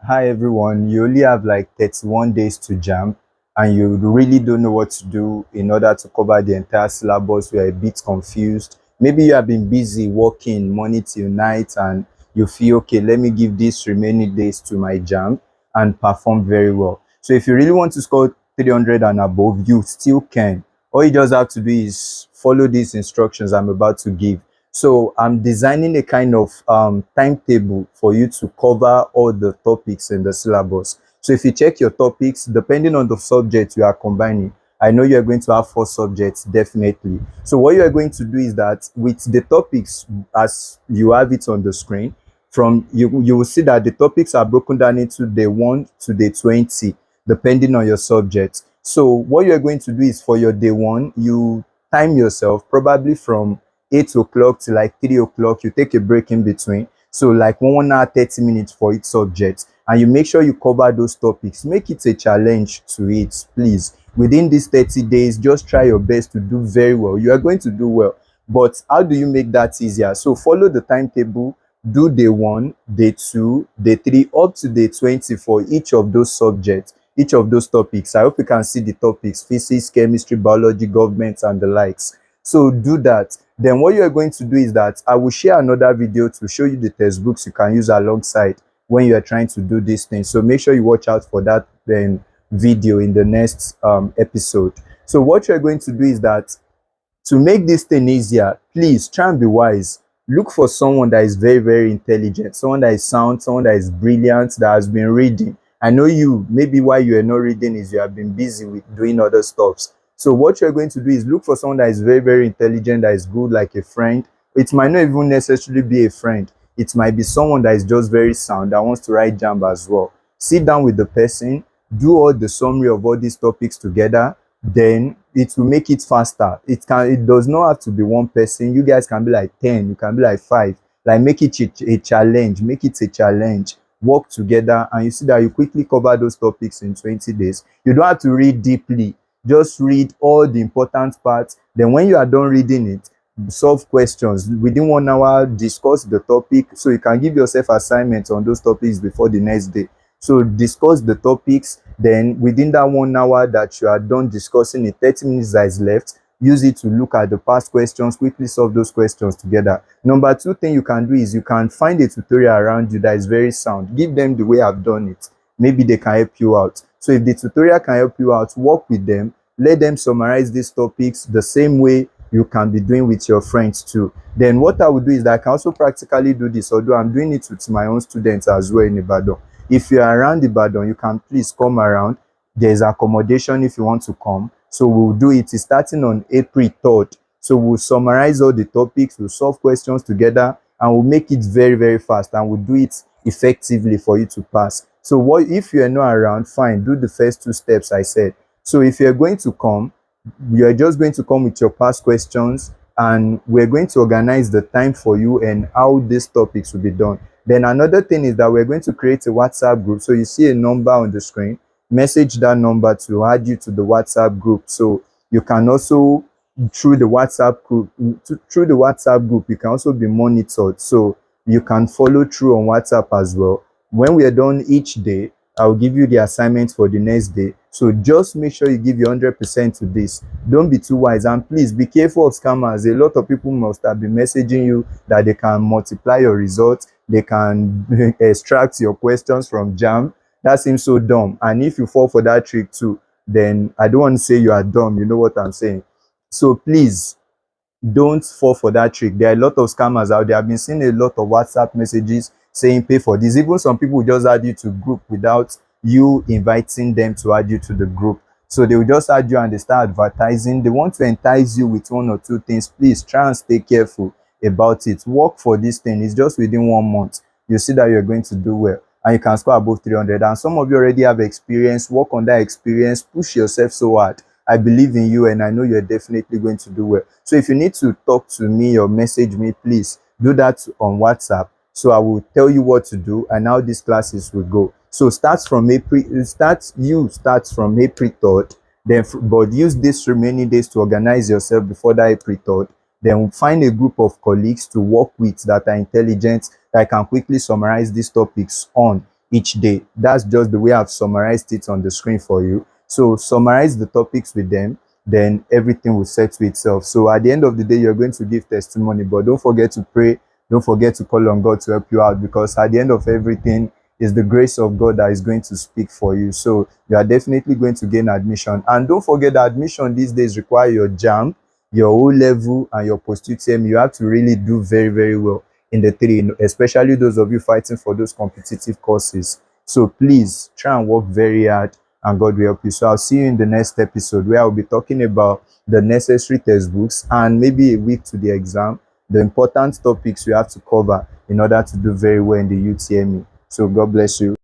Hi everyone, you only have like 31 days to jam and you really don't know what to do in order to cover the entire syllabus. You're a bit confused. Maybe you have been busy working morning till night and you feel, okay, let me give these remaining days to my jam and perform very well. So if you really want to score 300 and above, you still can. All you just have to do is follow these instructions I'm about to give. So I'm designing a kind of timetable for you to cover all the topics in the syllabus. So if you check your topics, depending on the subject you are combining, I know you're going to have 4 subjects, definitely. So what you are going to do is that with the topics as you have it on the screen, from you will see that the topics are broken down into day 1 to day 20, depending on your subject. So what you're going to do is for your day 1, you time yourself probably from 8 o'clock to like 3 o'clock. You take a break in between, so like 1 hour 30 minutes for each subject, and you make sure you cover those topics. Make it a challenge to it, please. Within these 30 days, just try your best to do very well. You are going to do well, but how do you make that easier? So follow the timetable. Do day 1, day 2, day 3, up to day 20 for each of those subjects, each of those topics. I hope you can see the topics: physics, chemistry, biology, government, and the likes. So do that. Then what you are going to do is that I will share another video to show you the textbooks you can use alongside when you are trying to do these things. So make sure you watch out for that video in the next episode. So what you're going to do is that to make this thing easier, please try and be wise. Look for someone that is very, very intelligent, someone that is sound, someone that is brilliant, that has been reading. I know you, maybe why you are not reading is you have been busy with doing other stuffs. So what you're going to do is look for someone that is very, very intelligent, that is good, like a friend. It might not even necessarily be a friend. It might be someone that is just very sound, that wants to write jam as well. Sit down with the person, do all the summary of all these topics together, then it will make it faster. It does not have to be one person. You guys can be like 10, you can be like 5. Like make it a challenge, make it a challenge. Work together and you see that you quickly cover those topics in 20 days. You don't have to read deeply. Just read all the important parts. Then when you are done reading it, solve questions within 1 hour, discuss the topic, so you can give yourself assignments on those topics before the next day. So discuss the topics, then within that 1 hour that you are done discussing, in 30 minutes that is left, use it to look at the past questions, quickly solve those questions together. Number 2 thing you can do is you can find a tutorial around you that is very sound. Give them the way I've done it. Maybe they can help you out. So if the tutorial can help you out, work with them. Let them summarize these topics the same way you can be doing with your friends too. Then what I will do is that I can also practically do this, although I'm doing it with my own students as well in Ibadan. If you are around Ibadan, you can please come around. There's accommodation if you want to come. So we'll do it. It's starting on April 3rd. So we'll summarize all the topics, we'll solve questions together, and we'll make it very, very fast, and we'll do it effectively for you to pass. So what if you are not around? Fine, do the first 2 steps I said. So if you're going to come, you're just going to come with your past questions, and we're going to organize the time for you and how these topics will be done. Then another thing is that we're going to create a WhatsApp group. So you see a number on the screen, message that number to add you to the WhatsApp group. So you can also, through the WhatsApp group, you can also be monitored. So you can follow through on WhatsApp as well. When we are done each day, I'll give you the assignment for the next day. So just make sure you give your 100% to this. Don't be too wise, and please be careful of scammers. A lot of people must have been messaging you that they can multiply your results, they can extract your questions from jam. That seems so dumb, and if you fall for that trick too, then I don't want to say you are dumb, you know what I'm saying. So please don't fall for that trick. There are a lot of scammers out there. I've been seeing a lot of WhatsApp messages saying pay for this. Even some people just add you to group without you inviting them to add you to the group. So they will just add you and they start advertising. They want to entice you with 1 or 2 things. Please try and stay careful about it. Work for this thing. It's just within 1 month. You see that you're going to do well and you can score above 300. And some of you already have experience. Work on that experience. Push yourself so hard. I believe in you and I know you're definitely going to do well. So if you need to talk to me or message me, please do that on WhatsApp. So I will tell you what to do and how these classes will go. So starts from April, starts from April 3rd, then but use these remaining days to organize yourself before that April 3rd. Then find a group of colleagues to work with that are intelligent, that can quickly summarize these topics on each day. That's just the way I've summarized it on the screen for you. So summarize the topics with them, then everything will set to itself. So at the end of the day, you're going to give testimony, but don't forget to pray. Don't forget to call on God to help you out, because at the end of everything is the grace of God that is going to speak for you. So you are definitely going to gain admission. And don't forget that admission these days require your JAMB, your O level, and your post UTME. You have to really do very, very well in the three, especially those of you fighting for those competitive courses. So please try and work very hard, and God will help you. So I'll see you in the next episode, where I'll be talking about the necessary textbooks and maybe a week to the exam, the important topics you have to cover in order to do very well in the UTME. So God bless you.